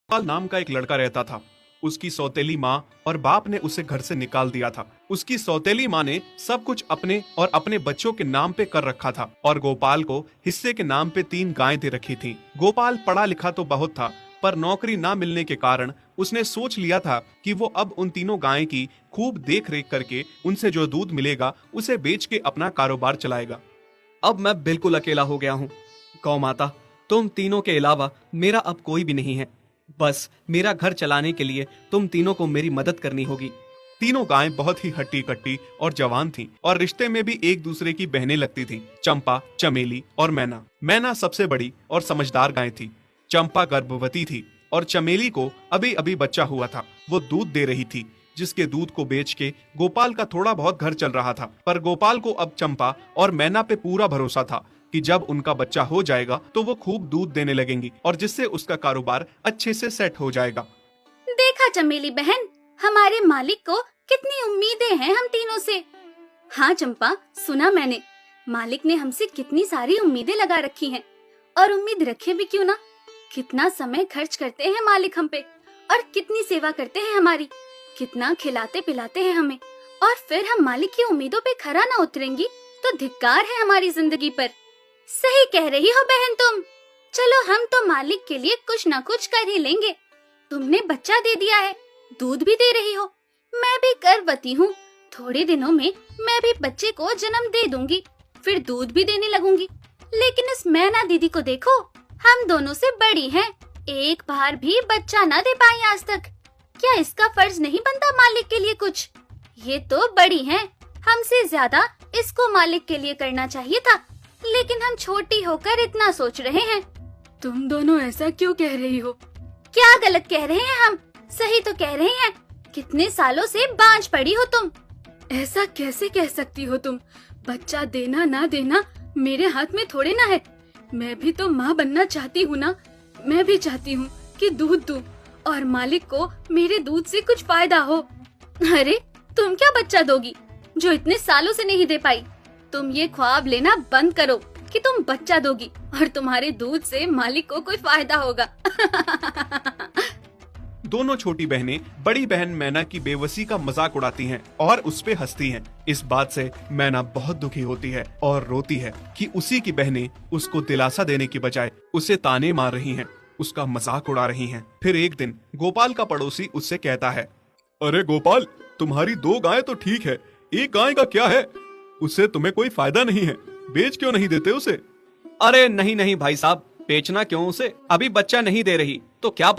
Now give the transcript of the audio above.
गोपाल नाम का एक लड़का रहता था। उसकी सौतेली माँ और बाप ने उसे घर से निकाल दिया था। उसकी सौतेली माँ ने सब कुछ अपने और अपने बच्चों के नाम पे कर रखा था और गोपाल को हिस्से के नाम पे 3 गायें दे रखी थी। गोपाल पढ़ा लिखा तो बहुत था, पर नौकरी ना मिलने के कारण उसने सोच लिया था कि वो अब उन तीनों गायें की खूब देख रेख करके उनसे जो दूध मिलेगा उसे बेच के अपना कारोबार चलाएगा। अब मैं बिल्कुल अकेला हो गया हूँ। गौ माता, तुम तीनों के अलावा मेरा अब कोई भी नहीं है। बस मेरा घर चलाने के लिए तुम तीनों को मेरी मदद करनी होगी। तीनों गायें बहुत ही हट्टी कट्टी और जवान थीं और रिश्ते में भी एक दूसरे की बहनें लगती थीं। चंपा, चमेली और मैना। मैना सबसे बड़ी और समझदार गाय थी। चंपा गर्भवती थी और चमेली को अभी अभी बच्चा हुआ था। वो दूध दे रही थी, जिसके दूध को बेच के गोपाल का थोड़ा बहुत घर चल रहा था। पर गोपाल को अब चंपा और मैना पे पूरा भरोसा था कि जब उनका बच्चा हो जाएगा तो वो खूब दूध देने लगेंगी और जिससे उसका कारोबार अच्छे से सेट हो जाएगा। देखा चमेली बहन, हमारे मालिक को कितनी उम्मीदें हैं हम तीनों से। हाँ चंपा, सुना मैंने, मालिक ने हमसे कितनी सारी उम्मीदें लगा रखी हैं। और उम्मीद रखे भी क्यों ना, कितना समय खर्च करते हैं मालिक हम पे और कितनी सेवा करते हैं हमारी, कितना खिलाते पिलाते हैं हमें। और फिर हम मालिक की उम्मीदों पे खरा ना उतरेंगी तो धिक्कार है हमारी जिंदगी पर। सही कह रही हो बहन तुम। चलो हम तो मालिक के लिए कुछ ना कुछ कर ही लेंगे। तुमने बच्चा दे दिया है, दूध भी दे रही हो, मैं भी गर्भवती हूँ। थोड़े दिनों में मैं भी बच्चे को जन्म दे दूंगी, फिर दूध भी देने लगूंगी। लेकिन इस मैना दीदी को देखो, हम दोनों से बड़ी हैं, एक बार भी बच्चा ना दे पाई आज तक। क्या इसका फर्ज नहीं बनता मालिक के लिए कुछ? ये तो बड़ी हैं, हमसे ज्यादा इसको मालिक के लिए करना चाहिए था, लेकिन हम छोटी होकर इतना सोच रहे हैं। तुम दोनों ऐसा क्यों कह रही हो? क्या गलत कह रहे हैं हम? सही तो कह रहे हैं। कितने सालों से बांझ पड़ी हो तुम। ऐसा कैसे कह सकती हो तुम? बच्चा देना ना देना मेरे हाथ में थोड़े ना है। मैं भी तो माँ बनना चाहती हूँ ना। मैं भी चाहती हूँ कि दूध दूँ और मालिक को मेरे दूध से कुछ फायदा हो। अरे तुम क्या बच्चा दोगी जो इतने सालों से नहीं दे पाई? तुम ये ख्वाब लेना बंद करो कि तुम बच्चा दोगी और तुम्हारे दूध से मालिक को कोई फायदा होगा। दोनों छोटी बहनें बड़ी बहन मैना की बेबसी का मजाक उड़ाती हैं और उस पे हंसती हैं। इस बात से मैना बहुत दुखी होती है और रोती है कि उसी की बहनें उसको दिलासा देने की बजाय उसे ताने मार रही हैं, उसका मजाक उड़ा रही हैं। फिर एक दिन गोपाल का पड़ोसी उससे कहता है, अरे गोपाल, तुम्हारी 2 गायें तो ठीक है, एक गाय का क्या है? उससे तुम्हें कोई फायदा नहीं है, बेच क्यों नहीं देते उसे? अरे नहीं नहीं भाई साहब, बेचना क्यों उसे? अभी बच्चा नहीं दे रही तो क्या